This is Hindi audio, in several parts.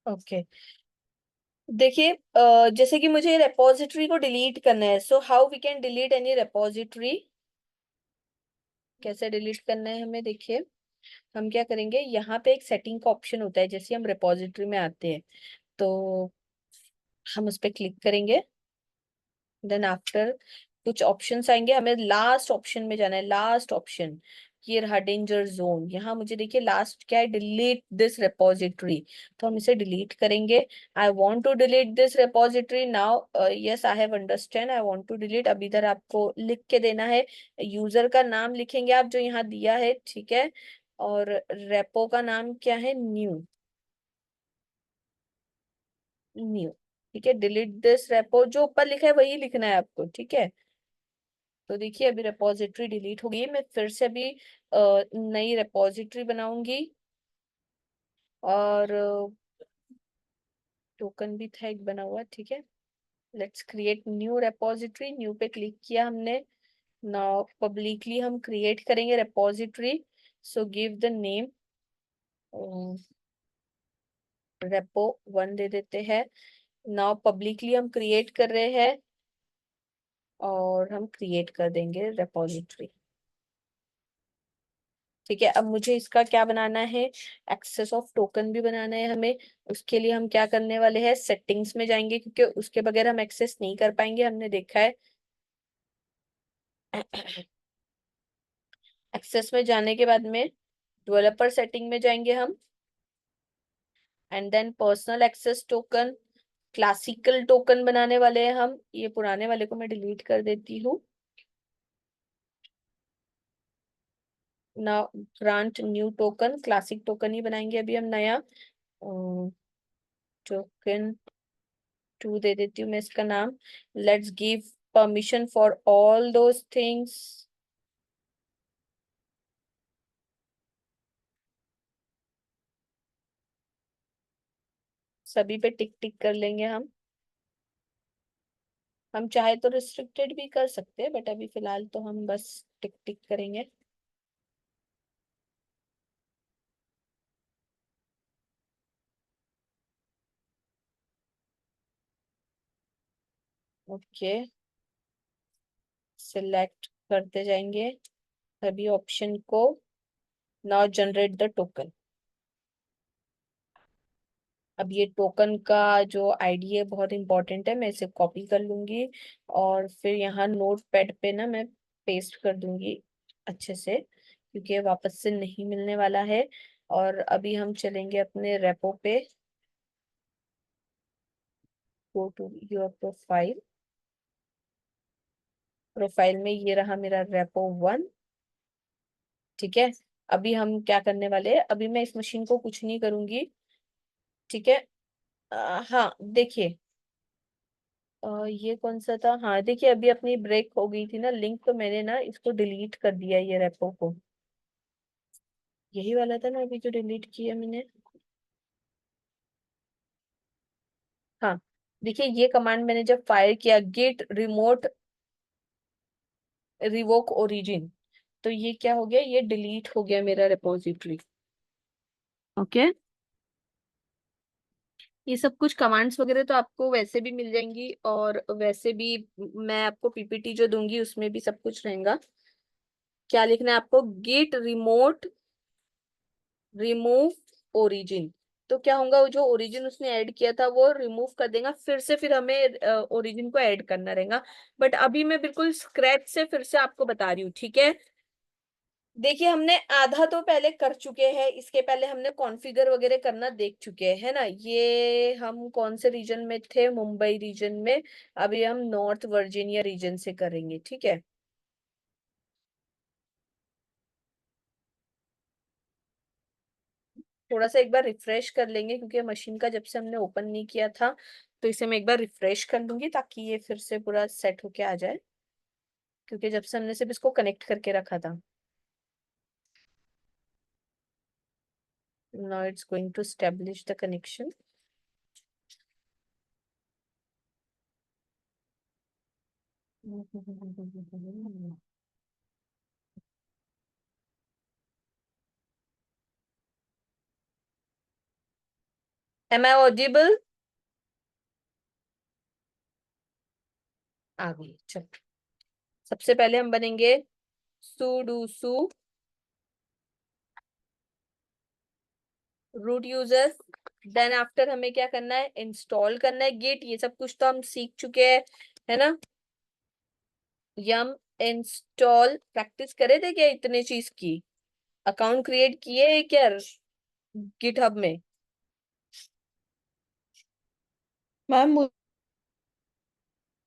ओके। देखिए, जैसे कि मुझे रेपॉजिटरी को डिलीट करना है, so how we can delete any repository. कैसे डिलीट करना है हमें, देखिए। हम क्या करेंगे, यहाँ पे एक सेटिंग का ऑप्शन होता है जैसे हम रेपॉजिटरी में आते हैं। तो हम उस पर क्लिक करेंगे। देन आफ्टर कुछ ऑप्शंस आएंगे, हमें लास्ट ऑप्शन में जाना है। लास्ट ऑप्शन ये रहा, डेंजर जोन। यहाँ मुझे देखिए लास्ट क्या है, डिलीट दिस रेपॉजिटरी। तो हम इसे डिलीट करेंगे। I want to delete this repository now. Yes, I have understand, I want to delete. अब इधर आपको लिख के देना है। यूजर का नाम लिखेंगे आप जो यहाँ दिया है, ठीक है। और रेपो का नाम क्या है, न्यू। न्यू, ठीक है। डिलीट दिस रेपो, जो ऊपर लिखा है वही लिखना है आपको, ठीक है। तो देखिए अभी रेपॉजिटरी डिलीट हो गई है। मैं फिर से अभी नई रेपॉजिटरी बनाऊंगी। और टोकन भी था एक बना हुआ, ठीक है। Let's create new repository. New पे क्लिक किया हमने। नाउ पब्लिकली हम क्रिएट करेंगे repository. So give the name, repo one दे देते हैं। नाउ पब्लिकली हम क्रिएट कर रहे हैं, और हम क्रिएट कर देंगे रेपॉजिटरी। ठीक है। अब मुझे इसका क्या बनाना है, एक्सेस ऑफ टोकन भी बनाना है हमें। उसके लिए हम क्या करने वाले हैं, सेटिंग्स में जाएंगे, क्योंकि उसके बगैर हम एक्सेस नहीं कर पाएंगे, हमने देखा है। एक्सेस में जाने के बाद में डेवलपर सेटिंग में जाएंगे हम। And then personal access token, classical token बनाने वाले हैं हम। ये पुराने वाले को मैं डिलीट कर देती हूँ ना। Grant new token, classic token ही बनाएंगे अभी हम नया। टोकन टू दे देती हूँ मैं इसका नाम। Let's give permission for all those things. सभी पे टिक टिक कर लेंगे हम। हम चाहे तो रिस्ट्रिक्टेड भी कर सकते हैं, बट अभी फिलहाल तो हम बस टिक टिक करेंगे। ओके, सिलेक्ट करते जाएंगे सभी ऑप्शन को। Now generate the token. अब ये टोकन का जो आईडी है बहुत इंपॉर्टेंट है, मैं इसे कॉपी कर लूंगी। और फिर यहाँ नोट पैड पे ना मैं पेस्ट कर दूंगी अच्छे से, क्योंकि ये वापस से नहीं मिलने वाला है। और अभी हम चलेंगे अपने रेपो पे। Go to your profile. Profile में ये रहा मेरा रेपो वन, ठीक है। अभी हम क्या करने वाले हैं, अभी मैं इस मशीन को कुछ नहीं करूंगी, ठीक है। हाँ देखिए, ये कौन सा था, हाँ देखिए अभी अपनी ब्रेक हो गई थी ना लिंक, तो मैंने ना इसको डिलीट कर दिया ये रेपो को। यही वाला था ना अभी जो डिलीट किया मैंने। हाँ, देखिए ये कमांड मैंने जब फायर किया, गेट रिमोट रिवोक ओरिजिन, तो ये क्या हो गया, ये डिलीट हो गया मेरा रिपोजिटरी। ओके। ये सब कुछ कमांड्स वगैरह तो आपको वैसे भी मिल जाएंगी, और वैसे भी मैं आपको पीपीटी जो दूंगी उसमें भी सब कुछ रहेगा। क्या लिखना है आपको, गेट रिमोट रिमूव ओरिजिन। तो क्या होगा, वो जो ओरिजिन उसने ऐड किया था वो रिमूव कर देगा, फिर से फिर हमें ओरिजिन को ऐड करना रहेगा। बट अभी मैं बिल्कुल स्क्रैच से फिर से आपको बता रही हूँ, ठीक है। देखिए हमने आधा तो पहले कर चुके हैं, इसके पहले हमने कॉन्फ़िगर वगैरह करना देख चुके हैं, है ना। ये हम कौन से रीजन में थे, मुंबई रीजन में। अभी हम नॉर्थ वर्जीनिया रीजन से करेंगे, ठीक है। थोड़ा सा एक बार रिफ्रेश कर लेंगे, क्योंकि मशीन का जब से हमने ओपन नहीं किया था। तो इसे मैं एक बार रिफ्रेश कर लूंगी ताकि ये फिर से पूरा सेट होके आ जाए, क्योंकि जब से हमने सिर्फ इसको कनेक्ट करके रखा था। Now it's going to establish the connection. Am I audible? आ गई, चल। सबसे पहले हम बनेंगे sudo su root user. Then after हमें क्या करना है, इंस्टॉल करना है गिट, ये सब कुछ तो हम सीख चुके हैं, है ना। यम इंस्टॉल प्रैक्टिस करे थे क्या इतने चीज की? अकाउंट क्रिएट किए है क्या गिटहब में? मैम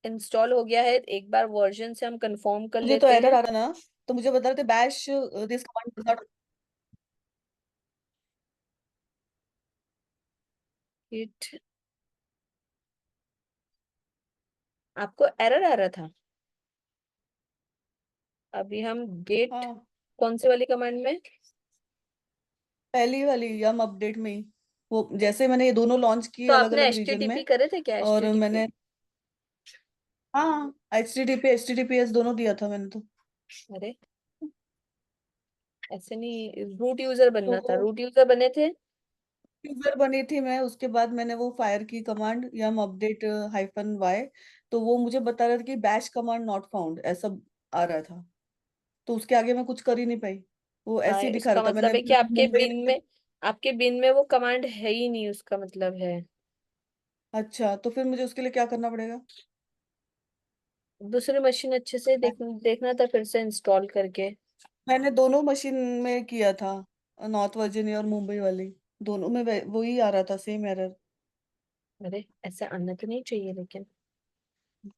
इंस्टॉल हो गया है, एक बार वर्जन से हम कंफर्म कर मुझे तो लेते एरर हैं। आ रहा ना, तो मुझे बता रहे थे बैश दिस कमांड। गिट, आपको एरर आ रहा था? अभी हम गेट हाँ, कौन से वाली कमांड में? पहली वाली यम अपडेट में ही, वो जैसे मैंने ये दोनों लॉन्च किए तो अलग आपने अलग रीजन एचटीटीपी में। करे थे क्या, और एचटीटीपी? मैंने, हाँ, H T T P S दोनों दिया था मैंने तो। अरे, ऐसे नहीं, रूट यूजर बनना था, तो रूट यूजर बने थे। यूजर बनी थी मैं, उसके बाद मैंने वो फायर की कमांड यम अपडेट -y, तो वो मुझे बता रहा था कि बैश कमांड नॉट फाउंड ऐसा आ रहा था। तो उसके आगे मैं कुछ कर ही नहीं पाई, वो ऐसे ही दिखा उसका रहा था। मतलब मैंने है कि आपके मुंबई, बिन में, आपके बिन में वो कमांड है ही नहीं, उसका मतलब है। अच्छा, तो फिर मुझे उसके लिए क्या करना पड़ेगा? दूसरी मशीन अच्छे से देखना था फिर से इंस्टॉल करके। मैंने दोनों मशीन में किया था, नॉर्थ वर्जीनिया और मुंबई वाली, दोनों में वही आ रहा था, सेम एरर। अरे, ऐसा आना तो नहीं चाहिए लेकिन।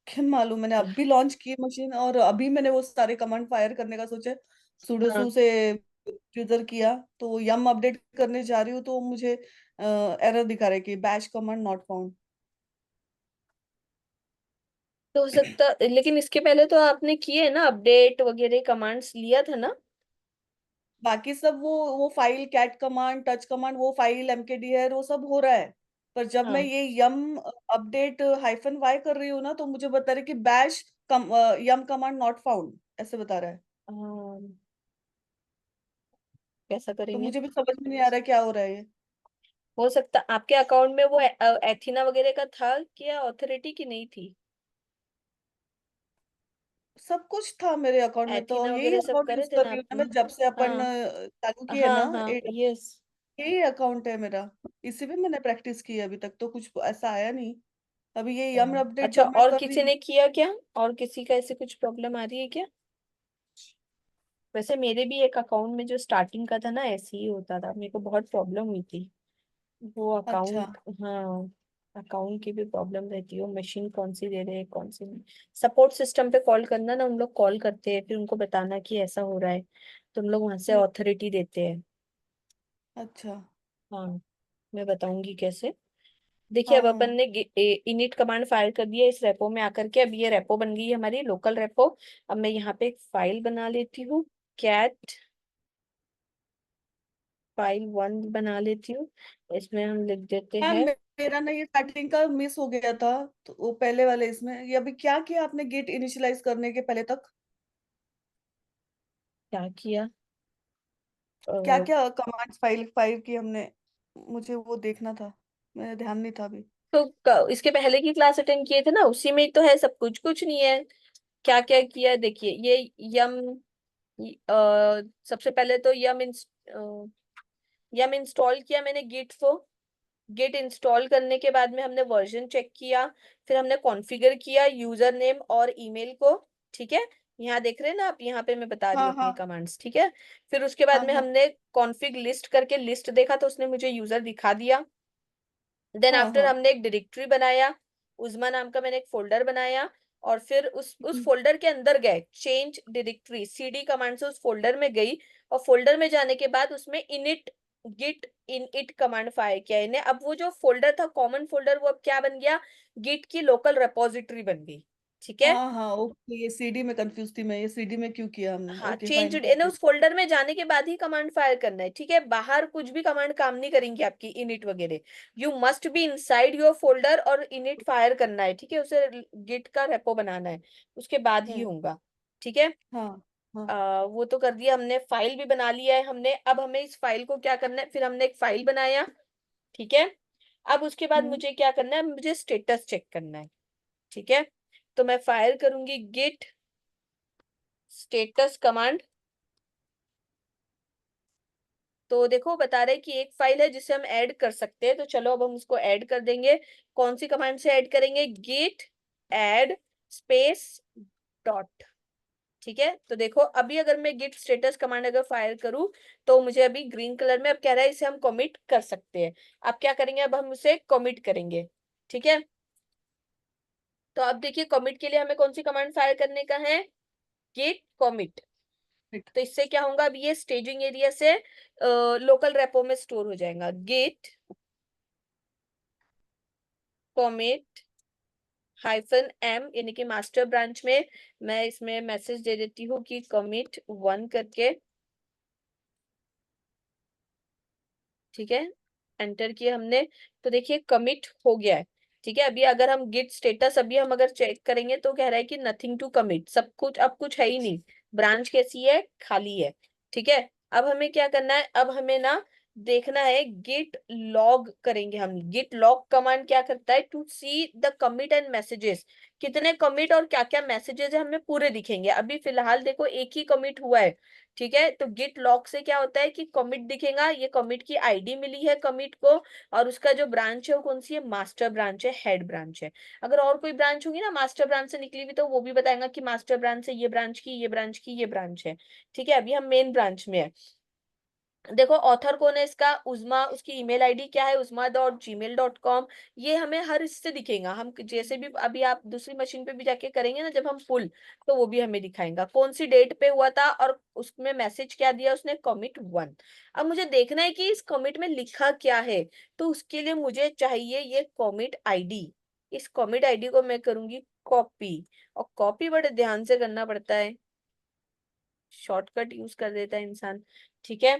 क्या मालूम, मैंने अभी लॉन्च की मशीन और अभी मैंने वो सारे कमांड फायर करने का सोचा, हाँ, सुडोसू से यूजर किया, तो यम अपडेट करने जा रही हूँ तो मुझे एरर दिखा रहा है कि बैश कमांड नॉट फाउंड। तो हो सकता, लेकिन इसके पहले तो आपने किए ना अपडेट वगैरह, कमांड्स लिया था ना। बाकी सब वो file cat command touch command, वो फाइल एमकेडी है, वो सब हो रहा है। पर जब मैं हाँ। ये यम अपडेट -y कर रही हूँ ना, तो मुझे बता रहा है कि bash yum command not found ऐसे बता रहा है। कैसा तो करेंगे? मुझे भी समझ में नहीं आ रहा है क्या हो रहा है ये। हो सकता आपके अकाउंट में वो एथिना वगैरह का था क्या, ऑथोरिटी की नहीं थी? सब कुछ था मेरे अकाउंट में, तो एथिना यही वगैरह सब अकाउंट करे यूज थे कर ना रही हूँ ना आपने? मैं, जब से अपन हाँ, चालू किए हाँ, ना। हाँ, यस। यही अकाउंट है मेरा, इसी पे मैंने प्रैक्टिस की है, अभी तक तो कुछ ऐसा आया नहीं। अभी ये यम अपडेट अच्छा, जब मैं और कर रही किसी हूँ। ने किया क्या? और किसी का ऐसे कुछ प्रॉब्लम आ रही है क्या? वैसे मेरे भी एक अकाउंट में जो स्टार्टिंग का था ना, ऐसे ही होता था, मेरे को बहुत प्रॉब्लम हुई थी वो अच्छा, अकाउंट। हाँ, अकाउंट की भी प्रॉब्लम रहती है, मशीन कौन सी दे रहे हैं कौन सी नहीं। सपोर्ट सिस्टम पे कॉल करना ना, उन लोग कॉल करते हैं, फिर उनको बताना कि ऐसा हो रहा है, तो उन लोग वहां से ऑथोरिटी देते हैं। अच्छा। हाँ, मैं बताऊंगी कैसे। देखिए, हाँ अब अपन हाँ ने इनिट कमांड फाइल कर दिया इस रेपो में आकर के, अब ये रेपो बन गई है हमारी लोकल रेपो। अब मैं यहाँ पे एक फाइल बना लेती हूँ, कैट फाइल 1 बना लेती हूँ। इसमें हम लिख देते मैम, हैं। मेरा ना ये स्टार्टिंग का मिस हो गया था, तो वो पहले वाले इसमें ये अभी क्या किया आपने गेट इनिशियलाइज करने के पहले तक? क्या किया? क्या क्या कमांड्स फाइल फाइल की हमने, मुझे वो देखना था, मेरा ध्यान नहीं था अभी। तो इसके पहले की क्लास अटेंड किए थे ना, उसी में ही तो है सब कुछ, कुछ नहीं है। क्या क्या किया है देखिए, ये यम, सबसे पहले तो यम इंस्टॉल किया मैंने गिट को। गिट इंस्टॉल करने के बाद में हमने वर्जन चेक किया, फिर हमने कॉन्फ़िगर किया यूजर नेम और ईमेल को। ठीक है, यहाँ देख रहे हैं ना आप, यहाँ पे मैं बता रही हाँ हूँ अपनी हाँ कमांड्स, ठीक है। फिर उसके बाद हाँ में हाँ हमने कॉन्फ़िग लिस्ट करके लिस्ट देखा, तो उसने मुझे यूजर दिखा दिया। देन हाँ आफ्टर हाँ। हमने एक डायरेक्टरी बनाया, उज्मा नाम का मैंने एक फोल्डर बनाया। और फिर उस फोल्डर के अंदर गए, चेंज डायरेक्टरी सीडी कमांड से उस फोल्डर में गई। और फोल्डर में जाने के बाद उसमें init git in it command fire किया इन्हें। अब वो जो फोल्डर था कॉमन फोल्डर, वो अब क्या बन गया, गिट की लोकल रिपोजिटरी बन गई। ठीक है। हाँ हाँ, ओके, ये सीडी में कंफ्यूज थी मैं, ये सीडी में क्यों किया हमने, हाँ, ओके चेंज फाइन। इन्हें उस फोल्डर में जाने के बाद ही कमांड फायर करना है, ठीक है। बाहर कुछ भी कमांड काम नहीं करेंगी आपकी इनिट वगैरह। You must be inside your folder और इनिट फायर करना है, ठीक है, उसे गिट का रेपो बनाना है, उसके बाद ही हम्म। होगा। ठीक है। हाँ हाँ वो तो कर दिया हमने, फाइल भी बना लिया है हमने। अब हमें इस फाइल को क्या करना है, फिर हमने एक फाइल बनाया। ठीक है। अब उसके बाद हम्म। मुझे क्या करना है, मुझे स्टेटस चेक करना है। ठीक है, तो मैं फायर करूंगी गिट स्टेटस कमांड। तो देखो बता रहे कि एक फाइल है जिसे हम ऐड कर सकते हैं, तो चलो अब हम उसको ऐड कर देंगे। कौन सी कमांड से ऐड करेंगे, गिट ऐड स्पेस डॉट। ठीक है, तो देखो अभी अगर मैं गिट स्टेटस कमांड अगर फायर करूं, तो मुझे अभी ग्रीन कलर में अब कह रहा है इसे हम कमिट कर सकते हैं। अब क्या करेंगे, अब हम उसे कमिट करेंगे। ठीक है, तो अब देखिए कमिट के लिए हमें कौन सी कमांड फायर करने का है, गिट कमिट। ठीक। तो इससे क्या होगा, अब ये स्टेजिंग एरिया से लोकल रेपो में स्टोर हो जाएगा। गिट कमिट -m यानी कि मास्टर ब्रांच में मैं इसमें मैसेज दे देती हूँ कि कमिट 1 करके। ठीक है, एंटर किया हमने, तो देखिए कमिट हो गया है। ठीक है, अभी अगर हम गिट स्टेटस अभी हम अगर चेक करेंगे तो कह रहा है कि नथिंग टू कमिट, सब कुछ अब कुछ है ही नहीं, ब्रांच कैसी है, खाली है। ठीक है, अब हमें क्या करना है, अब हमें ना देखना है, गिट लॉग करेंगे हम। गिट लॉग कमांड क्या करता है, to see the commit and messages, कितने कमिट और क्या क्या मैसेजेस है हमें पूरे दिखेंगे। अभी फिलहाल देखो एक ही कमिट हुआ है। ठीक है, तो गिट लॉग से क्या होता है कि कमिट दिखेगा, ये कमिट की आईडी मिली है कमिट को, और उसका जो ब्रांच है वो कौन सी है, मास्टर ब्रांच है, हेड ब्रांच है। अगर और कोई ब्रांच होगी ना मास्टर ब्रांच से निकली हुई, तो वो भी बताएगा कि मास्टर ब्रांच से ये ब्रांच की, ये ब्रांच की, ये ब्रांच है। ठीक है, अभी हम मेन ब्रांच में है। देखो ऑथर कौन है इसका, उजमा, उसकी ईमेल आईडी क्या है, uzma.gmail.com। ये हमें हर इससे दिखेगा, हम जैसे भी अभी आप दूसरी मशीन पे भी जाके करेंगे ना जब हम फुल, तो वो भी हमें दिखाएगा कौन सी डेट पे हुआ था, और उसमें मैसेज क्या दिया उसने, कमिट 1। अब मुझे देखना है कि इस कमिट में लिखा क्या है, तो उसके लिए मुझे चाहिए ये कमिट आईडी। इस कमिट आईडी को मैं करूंगी कॉपी, और कॉपी बड़े ध्यान से करना पड़ता है, शॉर्टकट यूज कर देता है इंसान। ठीक है,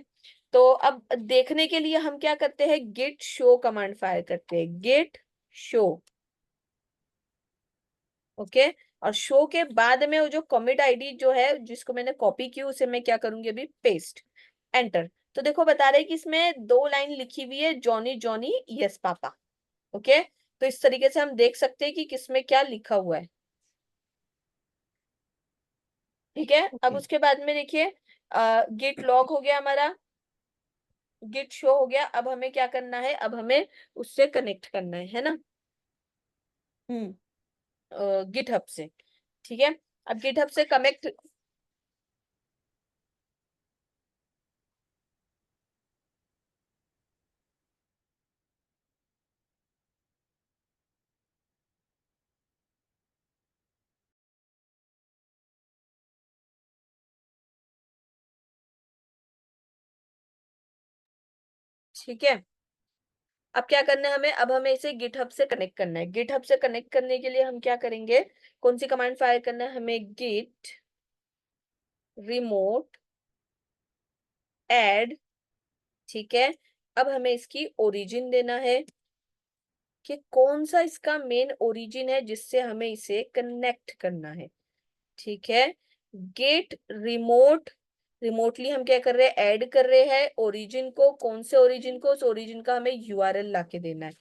तो अब देखने के लिए हम क्या करते हैं, गिट शो कमांड फायर करते हैं, गिट शो। ओके, और शो के बाद में वो जो कमिट आईडी जो है जिसको मैंने कॉपी की, उसे मैं क्या करूंगी अभी, पेस्ट, एंटर। तो देखो बता रहे कि इसमें 2 लाइन लिखी हुई है, Johnny Johnny yes papa. Okay, तो इस तरीके से हम देख सकते हैं कि किसमें क्या लिखा हुआ है। ठीक है, अब ओके। उसके बाद में देखिए गिट लॉग हो गया हमारा, गिट शो हो गया। अब हमें क्या करना है, अब हमें उससे कनेक्ट करना है ना, हम्म। गिटहब से। ठीक है, अब गिटहब से कनेक्ट। ठीक है, अब क्या करना है हमें, अब हमें इसे गिटहब से कनेक्ट करना है। गिटहब से कनेक्ट करने के लिए हम क्या करेंगे, कौन सी कमांड फायर करना है हमें, गिट रिमोट ऐड। ठीक है, अब हमें इसकी ओरिजिन देना है, कि कौन सा इसका मेन ओरिजिन है जिससे हमें इसे कनेक्ट करना है। ठीक है, गेट रिमोट, रिमोटली हम क्या कर रहे हैं, ऐड कर रहे हैं ओरिजिन को, कौन से ओरिजिन को, उस ओरिजिन का हमें यूआरएल लाके देना है।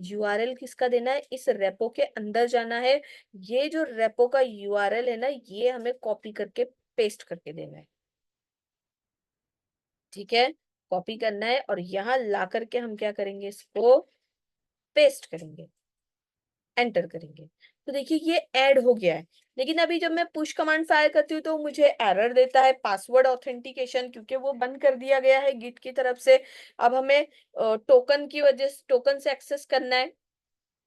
यूआरएल किसका देना है, इस रेपो के अंदर जाना है, ये जो रेपो का यूआरएल है ना, ये हमें कॉपी करके पेस्ट करके देना है। ठीक है, कॉपी करना है और यहाँ ला करके हम क्या करेंगे, इसको पेस्ट करेंगे, एंटर करेंगे। तो देखिए ये ऐड हो गया है। लेकिन अभी जब मैं पुश कमांड फायर करती हूँ तो मुझे एरर देता है, पासवर्ड ऑथेंटिकेशन, क्योंकि वो बंद कर दिया गया है गिट की तरफ से। अब हमें टोकन की वजह से, टोकन से एक्सेस करना है।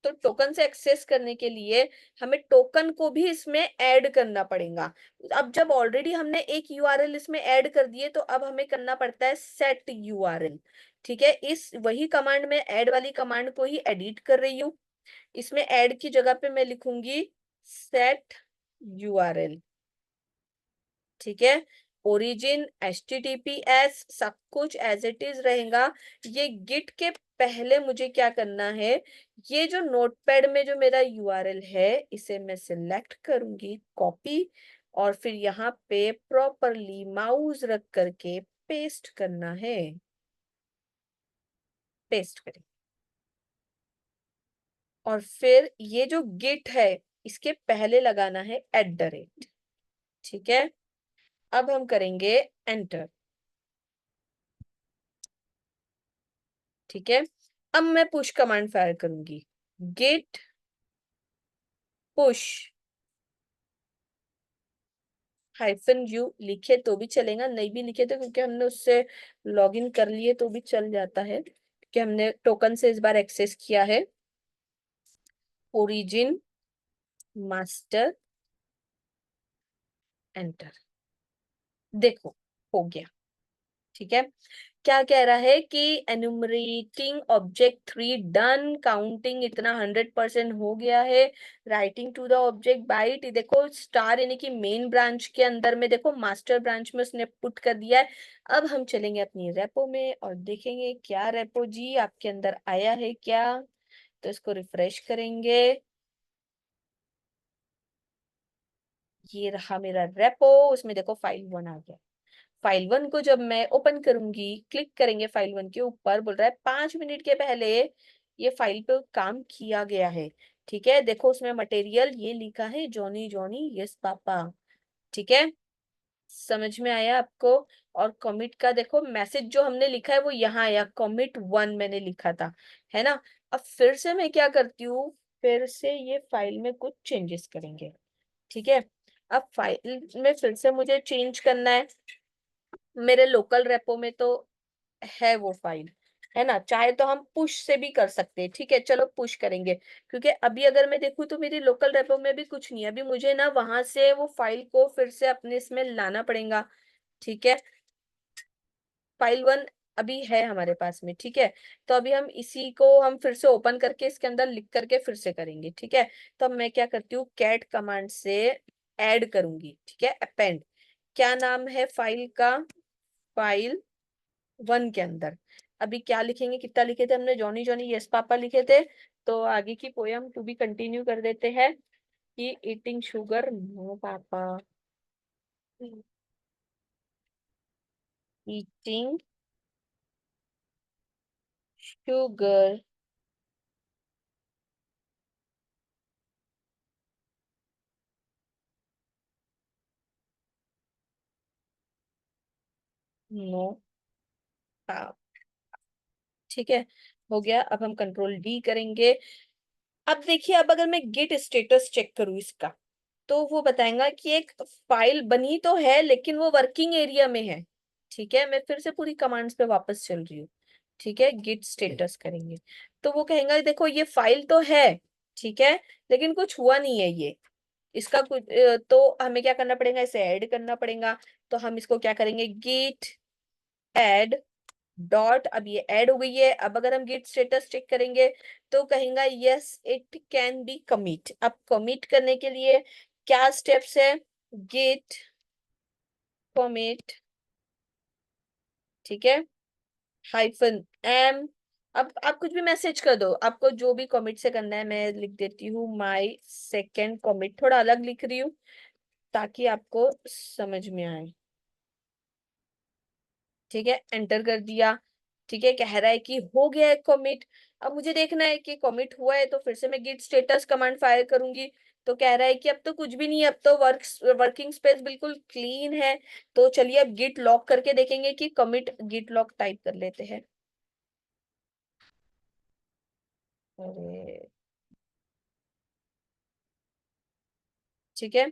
तो टोकन से एक्सेस करने के लिए हमें टोकन को भी इसमें ऐड करना पड़ेगा। अब जब ऑलरेडी हमने एक यूआरएल इसमें ऐड कर दिए, तो अब हमें करना पड़ता है सेट यूआरएल। ठीक है, इस वही कमांड में ऐड वाली कमांड को ही एडिट कर रही हूँ। इसमें ऐड की जगह पे मैं लिखूंगी सेट यूआरएल। ठीक है, ओरिजिन HTTPS सब कुछ एज इट इज रहेगा। ये गिट के पहले मुझे क्या करना है, ये जो नोटपैड में जो मेरा यूआरएल है इसे मैं सिलेक्ट करूंगी, कॉपी, और फिर यहाँ पे प्रॉपरली माउस रख करके पेस्ट करना है, पेस्ट करें। और फिर ये जो गिट है इसके पहले लगाना है @। ठीक है, अब हम करेंगे एंटर। ठीक है, अब मैं पुश कमांड फायर करूंगी, गिट पुश -u लिखे तो भी चलेगा, नहीं भी लिखे तो, क्योंकि हमने उससे लॉगिन कर लिए तो भी चल जाता है, क्योंकि हमने टोकन से इस बार एक्सेस किया है। ओरिजिन मास्टर एंटर, देखो हो गया। ठीक है, क्या कह रहा है कि एनुमरेटिंग ऑब्जेक्ट 3 डन, काउंटिंग इतना 100% हो गया है, writing to the object byte, देखो स्टार यानी कि मेन ब्रांच के अंदर में, देखो मास्टर ब्रांच में उसने पुट कर दिया है। अब हम चलेंगे अपनी रेपो में और देखेंगे क्या रेपो जी आपके अंदर आया है क्या। तो इसको रिफ्रेश करेंगे, ये रहा मेरा रेपो, उसमें देखो फाइल 1 आ गया। फाइल 1 को जब मैं ओपन करूंगी, क्लिक करेंगे फाइल 1 के ऊपर, बोल रहा है 5 मिनट के पहले ये फाइल पे काम किया गया है। ठीक है, देखो उसमें मटेरियल ये लिखा है, जॉनी जॉनी यस पापा। ठीक है, समझ में आया आपको। और कमिट का देखो मैसेज जो हमने लिखा है वो यहाँ आया, commit 1 मैंने लिखा था, है ना। अब फिर से मैं क्या करती हूँ, फिर से ये फाइल में कुछ चेंजेस करेंगे। ठीक है, अब फाइल में फिर से मुझे चेंज करना है, मेरे लोकल रेपो में तो है वो फाइल, है ना। चाहे तो हम पुश से भी कर सकते हैं, ठीक है चलो पुश करेंगे, क्योंकि अभी अगर मैं देखूँ तो मेरी लोकल रेपो में भी कुछ नहीं है, अभी मुझे ना वहां से वो फाइल को फिर से अपने इसमें लाना पड़ेगा। ठीक है, फाइल 1 अभी है हमारे पास में, ठीक है। तो अभी हम इसी को हम फिर से ओपन करके इसके अंदर लिख करके फिर से करेंगे। ठीक है, तो अब मैं क्या करती हूँ, कैट कमांड से ऐड करूंगी। ठीक है, अपेंड, क्या नाम है फाइल का, फाइल 1 के अंदर अभी क्या लिखेंगे, कितना लिखे थे हमने, जॉनी जॉनी यस पापा लिखे थे। तो आगे की पोयम टू बी कंटिन्यू कर देते हैं कि ईटिंग शुगर नो पापा, ईटिंग शुगर नो पापा। ठीक है, हो गया। अब हम कंट्रोल D करेंगे। अब देखिए, अब अगर मैं गेट स्टेटस चेक करूं इसका, तो वो बताएगा कि एक फाइल बनी तो है लेकिन वो वर्किंग एरिया में है। ठीक है, मैं फिर से पूरी कमांड्स पे वापस चल रही हूँ। ठीक है, गिट स्टेटस करेंगे तो वो कहेगा देखो ये फाइल तो है, ठीक है, लेकिन कुछ हुआ नहीं है ये, इसका कुछ तो हमें क्या करना पड़ेगा, इसे ऐड करना पड़ेगा। तो हम इसको क्या करेंगे, गिट ऐड डॉट, अब ये ऐड हो गई है। अब अगर हम गिट स्टेटस चेक करेंगे तो कहेगा yes it can be commit. अब कमिट करने के लिए क्या स्टेप्स है, गिट कमिट, ठीक है, -m। अब आप कुछ भी मैसेज कर दो, आपको जो भी कमिट से करना है, मैं लिख देती हूँ माई सेकेंड कमिट, थोड़ा अलग लिख रही हूँ ताकि आपको समझ में आए। ठीक है, एंटर कर दिया। ठीक है, कह रहा है कि हो गया है कमिट। अब मुझे देखना है कि कमिट हुआ है, तो फिर से मैं गिट स्टेटस कमांड फायर करूंगी। तो कह रहा है कि अब तो कुछ भी नहीं है, अब तो वर्किंग स्पेस बिल्कुल क्लीन है। तो चलिए अब गिट लॉक करके देखेंगे कि कमिट, गिट लॉक टाइप कर लेते हैं। अरे ठीक है,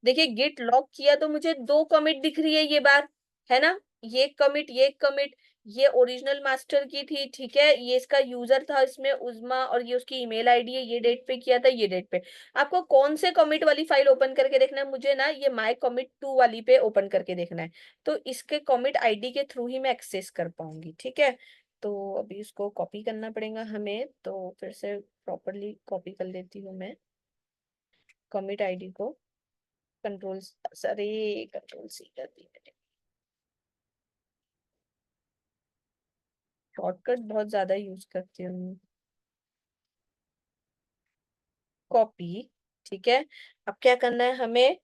देखिए गिट लॉक किया तो मुझे 2 कमिट दिख रही है ये बार, है ना। ये कमिट, ये कमिट, ये ओरिजिनल मास्टर की थी, ठीक है, ये इसका यूजर था इसमें उजमा, और ये उसकी ईमेल आईडी है, ये डेट पे किया था, ये डेट पे। आपको कौन से कमिट वाली फाइल ओपन करके देखना है, मुझे ना ये माय कमिट 2 वाली पे ओपन करके देखना है। तो इसके कमिट आईडी के थ्रू ही मैं एक्सेस कर पाऊंगी। ठीक है, तो अभी इसको कॉपी करना पड़ेगा हमें, तो फिर से प्रॉपरली कॉपी कर लेती हूँ मैं कमिट आईडी को, कंट्रोल, सॉरी कंट्रोल C कर दी मैंने, शॉर्टकट बहुत ज्यादा यूज करती हूँ। कॉपी, ठीक है। अब क्या करना है हमें,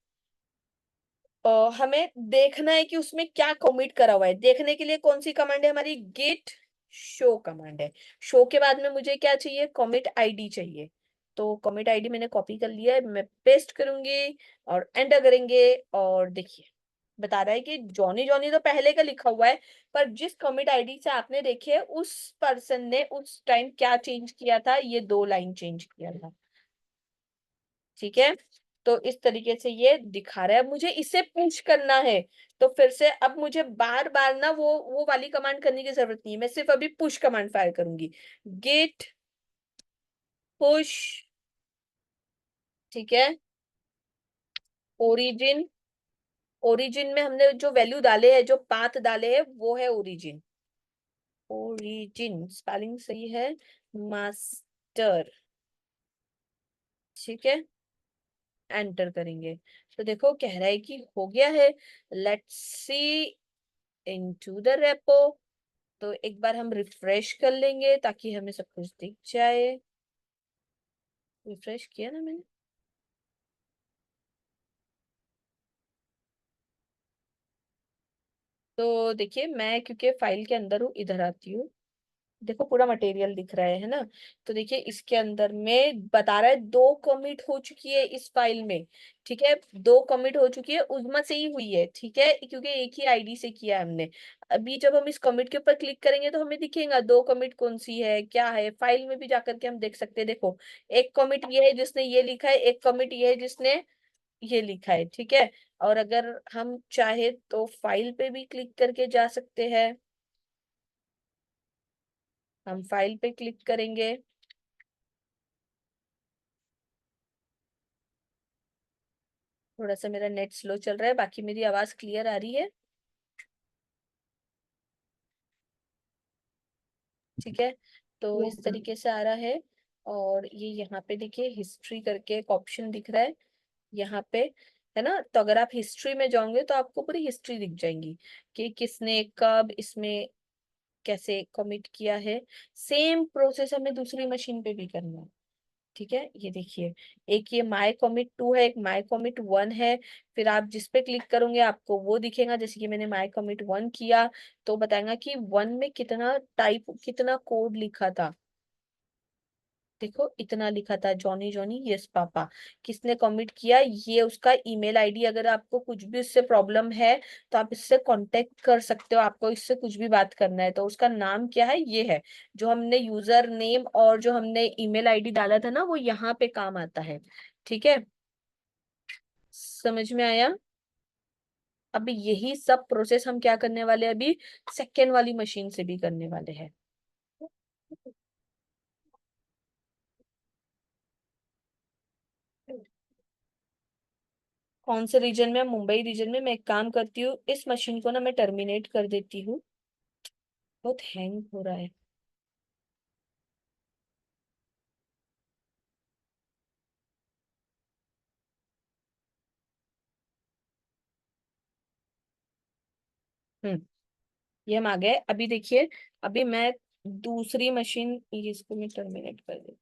हमें देखना है कि उसमें क्या कमिट करा हुआ है। देखने के लिए कौन सी कमांड है हमारी, गेट शो कमांड है। शो के बाद में मुझे क्या चाहिए, कमिट आईडी चाहिए। तो कमिट आईडी मैंने कॉपी कर लिया है, मैं पेस्ट करूंगी और एंटर करेंगे। और देखिए बता रहा है कि जॉनी जॉनी तो पहले का लिखा हुआ है, पर जिस कमिट आईडी से आपने देखे उस पर्सन ने उस टाइम क्या चेंज किया था, ये 2 लाइन चेंज किया था। ठीक है, तो इस तरीके से ये दिखा रहा है। मुझे इसे पुश करना है, तो फिर से अब मुझे बार बार ना वो वाली कमांड करने की जरूरत नहीं है, मैं सिर्फ अभी पुश कमांड फायर करूंगी। गेट पुश, ठीक है, ओरिजिन। ओरिजिन में हमने जो वैल्यू डाले हैं, जो पाथ डाले हैं, वो है ओरिजिन। ओरिजिन स्पेलिंग सही है, मास्टर। ठीक है, एंटर करेंगे तो देखो कह रहा है कि हो गया है। Let's see into the repo. तो एक बार हम रिफ्रेश कर लेंगे ताकि हमें सब कुछ दिख जाए। रिफ्रेश किया ना मैंने। तो देखिए मैं क्योंकि फाइल के अंदर हूँ, इधर आती हूँ। देखो पूरा मटेरियल दिख रहा है ना। तो देखिए इसके अंदर में बता रहा है 2 कमिट हो चुकी है इस फाइल में। ठीक है, 2 कमिट हो चुकी है, उजमा से ही हुई है। ठीक है, क्योंकि एक ही आईडी से किया है हमने। अभी जब हम इस कमिट के ऊपर क्लिक करेंगे तो हमें दिखेगा 2 कमिट कौन सी है, क्या है। फाइल में भी जाकर के हम देख सकते हैं। देखो एक कमिट ये है जिसने ये लिखा है, एक कमिट ये है जिसने ये लिखा है। ठीक है, और अगर हम चाहे तो फाइल पे भी क्लिक करके जा सकते हैं। हम फाइल पे क्लिक करेंगे। थोड़ा सा मेरा नेट स्लो चल रहा है, बाकी मेरी आवाज क्लियर आ रही है। ठीक है, तो यस इस मैम। तरीके से आ रहा है। और ये यहाँ पे देखिए हिस्ट्री करके एक ऑप्शन दिख रहा है यहाँ पे, है ना। तो अगर आप हिस्ट्री में जाओगे तो आपको पूरी हिस्ट्री दिख जाएंगी कि किसने कब इसमें कैसे कमिट किया है। सेम प्रोसेस हमें दूसरी मशीन पे भी करना है। ठीक है, ये देखिए एक ये माई कॉमिट 2 है, एक माई कॉमिट 1 है। फिर आप जिस पे क्लिक करोगे आपको वो दिखेगा। जैसे कि मैंने माई कॉमिट 1 किया तो बताएगा कि 1 में कितना टाइप, कितना कोड लिखा था। देखो इतना लिखा था, जॉनी जॉनी यस पापा। किसने कमिट किया, ये उसका ईमेल आईडी। अगर आपको कुछ भी इससे प्रॉब्लम है तो आप इससे कांटेक्ट कर सकते हो। आपको इससे कुछ भी बात करना है तो उसका नाम क्या है, ये है। जो हमने यूजर नेम और जो हमने ईमेल आईडी डाला था ना, वो यहाँ पे काम आता है। ठीक है, समझ में आया। अभी यही सब प्रोसेस हम क्या करने वाले हैं, अभी सेकेंड वाली मशीन से भी करने वाले हैं। कौन से रीजन में, मुंबई रीजन में। मैं एक काम करती हूँ, इस मशीन को ना मैं टर्मिनेट कर देती हूँ। बहुत हैंग हो रहा है। हम्म, ये हम आ गए। अभी देखिए, अभी मैं दूसरी मशीन, ये इसको मैं टर्मिनेट कर देती हूँ।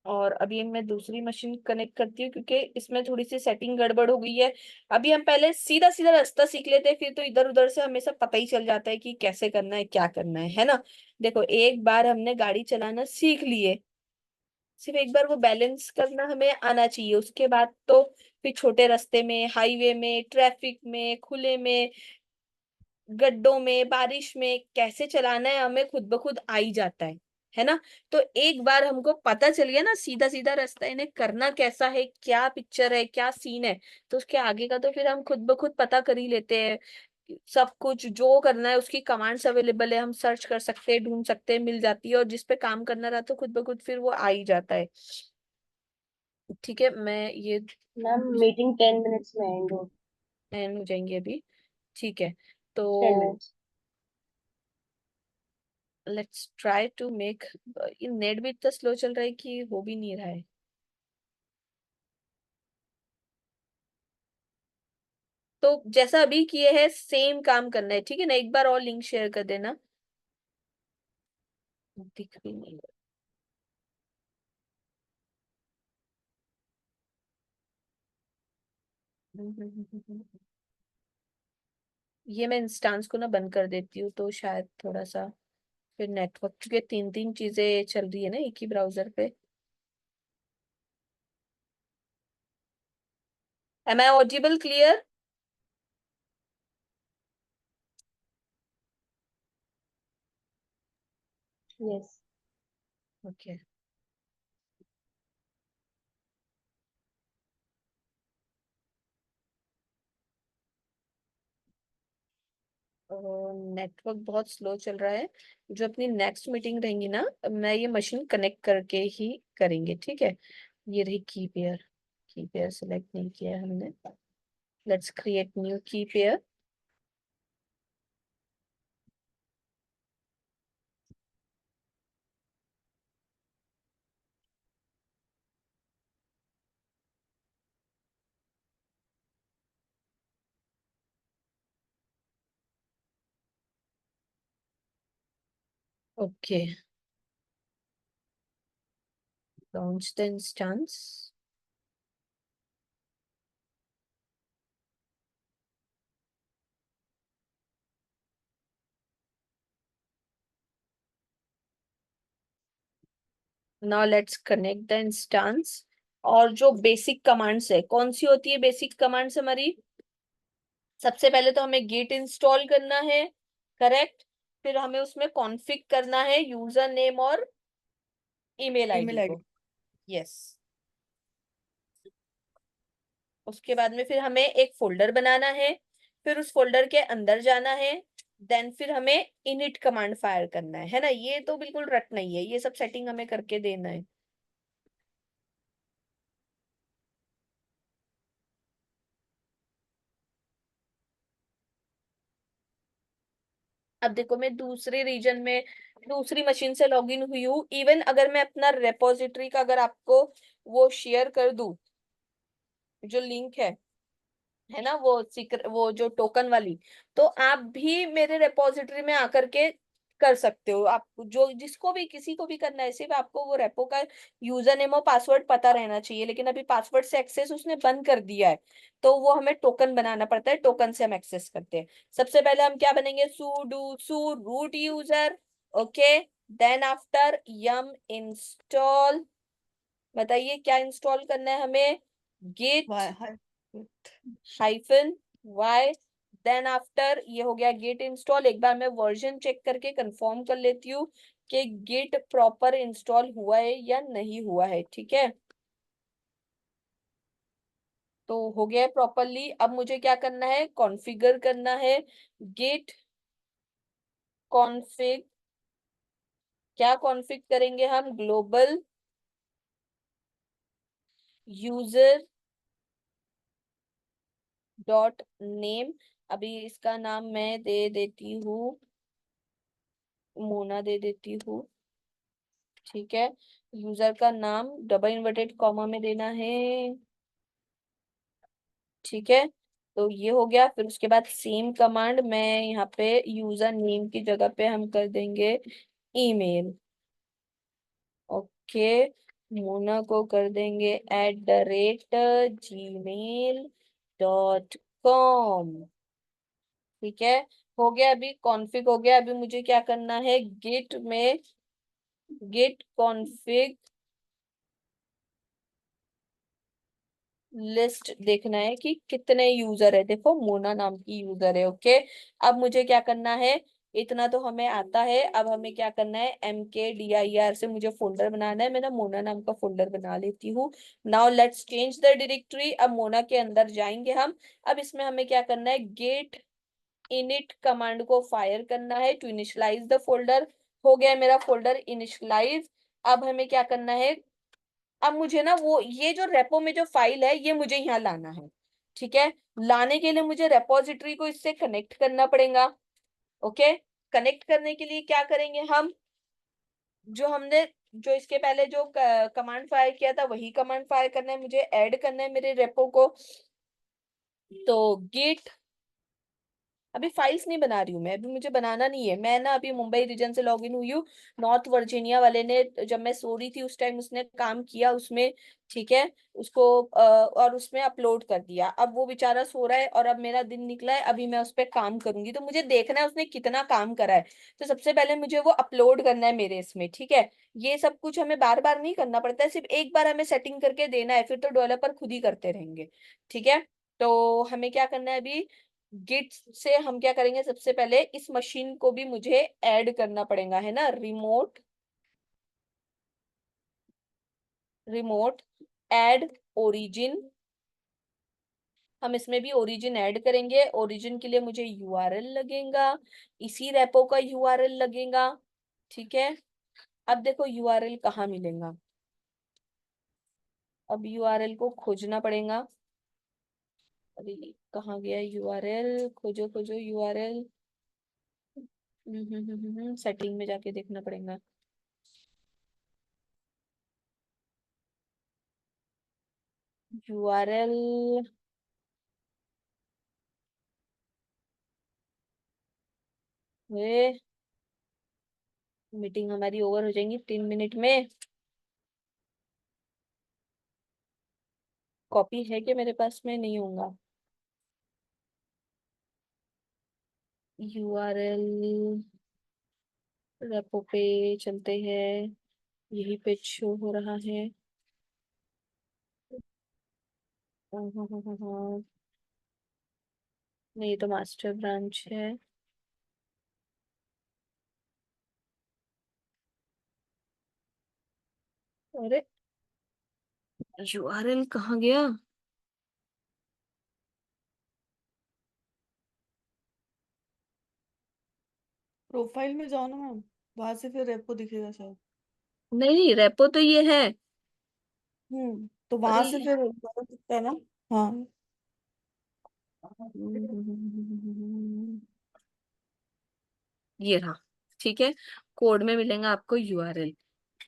और अभी मैं दूसरी मशीन कनेक्ट करती हूँ क्योंकि इसमें थोड़ी सी सेटिंग गड़बड़ हो गई है। अभी हम पहले सीधा सीधा रास्ता सीख लेते हैं, फिर तो इधर उधर से हमें सब पता ही चल जाता है कि कैसे करना है, क्या करना है ना। देखो एक बार हमने गाड़ी चलाना सीख लिए, सिर्फ एक बार वो बैलेंस करना हमें आना चाहिए। उसके बाद तो फिर छोटे रास्ते में, हाईवे में, ट्रैफिक में, खुले में, गड्ढों में, बारिश में कैसे चलाना है हमें खुद ब खुद आ ही जाता है ना। तो एक बार हमको पता चल गया ना सीधा सीधा रास्ता, इन्हें करना कैसा है, क्या पिक्चर है, क्या सीन है, तो उसके आगे का तो फिर हम खुद ब खुद पता कर ही लेते हैं। सब कुछ जो करना है उसकी कमांड्स अवेलेबल है, हम सर्च कर सकते हैं, ढूंढ सकते हैं, मिल जाती है। और जिस पे काम करना रहा तो खुद ब खुद फिर वो आ ही जाता है। ठीक है, मैं ये मैम मीटिंग 10 मिनट्स में एंड हो। एंड हो जाएंगे अभी। ठीक है, तो 10 minutes. Let's try to make. ये नेट भी इतना स्लो चल रहा है कि हो भी नहीं रहा है। तो जैसा अभी किए हैं सेम काम करना है, ठीक है ना। एक बार और लिंक शेयर कर देना। दिख भी नहीं रहा। ये मैं इंस्टांस को ना बंद कर देती हूँ, तो शायद थोड़ा सा फिर नेटवर्क, क्योंकि तीन तीन चीजें चल रही है ना एक ही ब्राउजर पे। Am I audible, clear? Yes. Okay. Network बहुत स्लो चल रहा है। जो अपनी नेक्स्ट मीटिंग रहेंगी ना, मैं ये मशीन कनेक्ट करके ही करेंगे, ठीक है? ये रही की पेयर। की पेयर सिलेक्ट नहीं किया है हमने। लेट्स क्रिएट न्यू की pair. Okay, launch the instance. Now let's connect the instance. और जो बेसिक कमांड्स है, कौन सी होती है बेसिक कमांड्स हमारी? सबसे पहले तो हमें गिट इंस्टॉल करना है, करेक्ट? फिर हमें उसमें कॉन्फ़िग करना है यूजर नेम और ईमेल ईमेल आईडी आईडी। को। यस। उसके बाद में फिर हमें एक फोल्डर बनाना है, फिर उस फोल्डर के अंदर जाना है, देन फिर हमें इनिट कमांड फायर करना है ना? ये तो बिल्कुल रटना ही है, ये सब सेटिंग हमें करके देना है। अब देखो, मैं दूसरे रीजन में दूसरी मशीन से लॉगिन हुई हूँ। इवन अगर मैं अपना रेपोजिटरी का अगर आपको वो शेयर कर दूं, जो लिंक है ना, वो सीक्रेट, वो जो टोकन वाली, तो आप भी मेरे रेपोजिटरी में आकर के कर सकते हो। आप जो जिसको भी किसी को भी करना है, सिर्फ आपको वो रेपो का यूजर नेम और पासवर्ड पता रहना चाहिए। लेकिन अभी पासवर्ड से एक्सेस उसने बंद कर दिया है, तो वो हमें टोकन बनाना पड़ता है, टोकन से हम एक्सेस करते हैं। सबसे पहले हम क्या बनेंगे? Su root user. Okay, then after yum install. बताइए क्या इंस्टॉल करना है हमें? गिट वाह, हाय। Hyphen Y. देन आफ्टर ये हो गया गिट इंस्टॉल। एक बार मैं वर्जन चेक करके कंफर्म कर लेती हूँ कि गिट प्रॉपर इंस्टॉल हुआ है या नहीं हुआ है, ठीक है? तो हो गया है प्रॉपरली। अब मुझे क्या करना है? कॉन्फ़िगर करना है। Git config. क्या कॉन्फ़िग करेंगे हम? Global user dot name. अभी इसका नाम मैं दे देती हूँ, मोना दे देती हूँ, ठीक है? यूजर का नाम डबल इन्वर्टेड कॉमा में देना है, ठीक है? तो ये हो गया। फिर उसके बाद सेम कमांड मैं यहाँ पे यूजर नेम की जगह पे हम कर देंगे ईमेल। ओके, मोना को कर देंगे @gmail.com। ठीक है, हो गया। अभी कॉन्फ़िग हो गया। अभी मुझे क्या करना है? गिट में गिट कॉन्फ़िग लिस्ट देखना है कि कितने यूजर है। देखो, मोना नाम की यूजर है। ओके, अब मुझे क्या करना है? इतना तो हमें आता है। अब हमें क्या करना है? mkdir से मुझे फोल्डर बनाना है। मैं ना मोना नाम का फोल्डर बना लेती हूँ। Now let's change the directory. अब मोना के अंदर जाएंगे हम। अब इसमें हमें क्या करना है? गेट इनिट कमांड को फायर करना है टू इनिशियलाइज द फोल्डर। हो गया है मेरा फोल्डर इनिशियलाइज। अब हमें क्या करना है? अब मुझे ना वो ये जो रेपो में जो फाइल है, ये मुझे यहाँ लाना है, ठीक है? लाने के लिए मुझे रेपोजिटरी को इससे कनेक्ट करना पड़ेगा। ओके, कनेक्ट करने के लिए क्या करेंगे हम? जो हमने जो इसके पहले जो कमांड फायर किया था, वही कमांड फायर करना है मुझे। ऐड करना है मेरे रेपो को। तो गिट अभी फाइल्स नहीं बना रही हूँ मैं, अभी मुझे बनाना नहीं है। मैं ना अभी मुंबई रीजन से लॉग इन हुई हूँ। नॉर्थ वर्जीनिया वाले ने, जब मैं सो रही थी उस टाइम, उसने काम किया उसमें, ठीक है, उसको और उसमें अपलोड कर दिया। अब वो बेचारा सो रहा है और अब मेरा दिन निकला है, अभी मैं उस पर काम करूंगी, तो मुझे देखना है उसने कितना काम करा है। तो सबसे पहले मुझे वो अपलोड करना है मेरे इसमें, ठीक है। ये सब कुछ हमें बार बार नहीं करना पड़ता है, सिर्फ एक बार हमें सेटिंग करके देना है, फिर तो डेवलपर खुद ही करते रहेंगे, ठीक है। तो हमें क्या करना है अभी, गिट से हम क्या करेंगे, सबसे पहले इस मशीन को भी मुझे ऐड करना पड़ेगा, है ना, रिमोट, रिमोट ऐड ओरिजिन। हम इसमें भी ओरिजिन ऐड करेंगे। ओरिजिन के लिए मुझे यूआरएल लगेगा, इसी रेपो का यूआरएल लगेगा, ठीक है। अब देखो यूआरएल कहाँ मिलेगा, अब यूआरएल को खोजना पड़ेगा। अरे कहाँ गया यूआरएल, खोजो खोजो यूआरएल। सेटिंग में जाके देखना पड़ेगा। यूआरएल, वे मीटिंग हमारी ओवर हो जाएंगी 3 मिनट में। कॉपी है कि मेरे पास में नहीं होगा। यूआरएल रेपो पे चलते हैं, यही पे शो हो रहा है। नहीं, ये तो मास्टर ब्रांच है। अरे यूआरएल कहाँ गया। प्रोफाइल में जाओ ना मैम, वहां से फिर रेपो दिखेगा शायद। नहीं नहीं, रेपो तो ये है। तो अरे वहां से फिर बता सकता है ना। हाँ। ये रहा, ठीक है। कोड में मिलेगा आपको यूआरएल,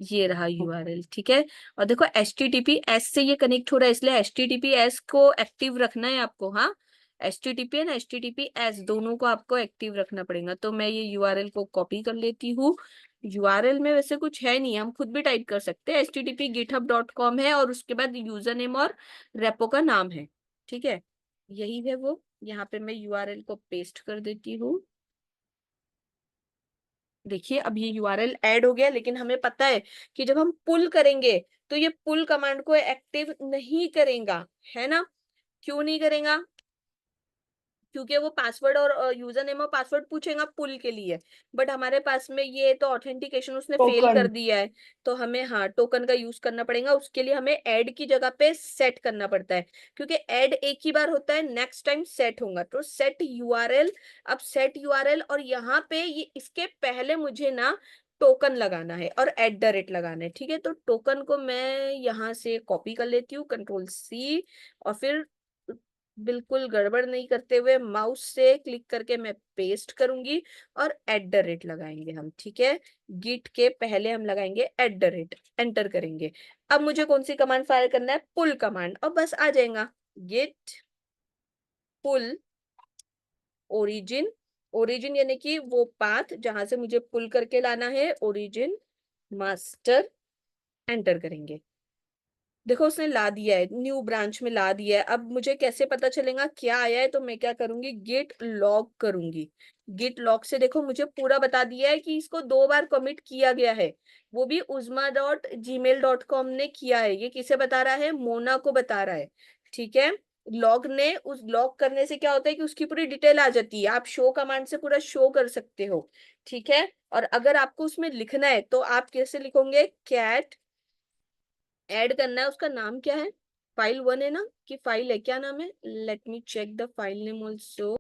ये रहा यूआरएल, ठीक है। और देखो HTTPS से ये कनेक्ट हो रहा है, इसलिए HTTPS को एक्टिव रखना है आपको, हाँ। HTTP एंड HTTPS दोनों को आपको एक्टिव रखना पड़ेगा। तो मैं ये यूआरएल को कॉपी कर लेती हूँ। यूआरएल में वैसे कुछ है नहीं, हम खुद भी टाइप कर सकते हैं। HTTP github.com है और उसके बाद यूजर नेम और रेपो का नाम है, ठीक है, यही है वो। यहाँ पे मैं यूआरएल को पेस्ट कर देती हूँ। देखिए अब ये यूआरएल ऐड हो गया, लेकिन हमें पता है कि जब हम पुल करेंगे तो ये पुल कमांड को एक्टिव नहीं करेगा, है ना। क्यों नहीं करेगा, क्योंकि वो पासवर्ड और यूजर नेम और पासवर्ड पूछेगा पुल के लिए। बट हमारे पास में ये तो ऑथेंटिकेशन उसने फेल कर टोकन। दिया है, तो हमें हाँ टोकन का यूज करना पड़ेगा। उसके लिए हमें ऐड की जगह पे सेट करना पड़ता है, क्योंकि ऐड एक ही बार होता है, नेक्स्ट टाइम सेट होगा। तो सेट यूआरएल, अब सेट यूआरएल, और यहाँ पे ये इसके पहले मुझे ना टोकन लगाना है और @ लगाना है, ठीक है। तो टोकन को मैं यहाँ से कॉपी कर लेती हूँ, Ctrl+C, और फिर बिल्कुल गड़बड़ नहीं करते हुए माउस से क्लिक करके मैं पेस्ट करूंगी और @ लगाएंगे हम, ठीक है। गिट के पहले हम लगाएंगे @ एंटर करेंगे। अब मुझे कौन सी कमांड फायर करना है, पुल कमांड, और बस आ जाएगा गिट पुल ओरिजिन। ओरिजिन यानी कि वो पाथ जहां से मुझे पुल करके लाना है, ओरिजिन मास्टर, एंटर करेंगे। देखो उसने ला दिया है, न्यू ब्रांच में ला दिया है। अब मुझे कैसे पता चलेगा क्या आया है, तो मैं क्या करूंगी, गिट लॉग करूंगी। गिट लॉग से देखो मुझे पूरा बता दिया है कि इसको 2 बार कमिट किया गया है, वो भी uzma.gmail.com ने किया है। ये किसे बता रहा है, मोना को बता रहा है, ठीक है। लॉग ने, उस लॉग करने से क्या होता है कि उसकी पूरी डिटेल आ जाती है, आप शो कमांड से पूरा शो कर सकते हो, ठीक है। और अगर आपको उसमें लिखना है तो आप कैसे लिखोगे, कैट ऐड करना है, उसका नाम क्या है, फाइल 1 है ना, कि फाइल है, क्या नाम है, let me check the file name also.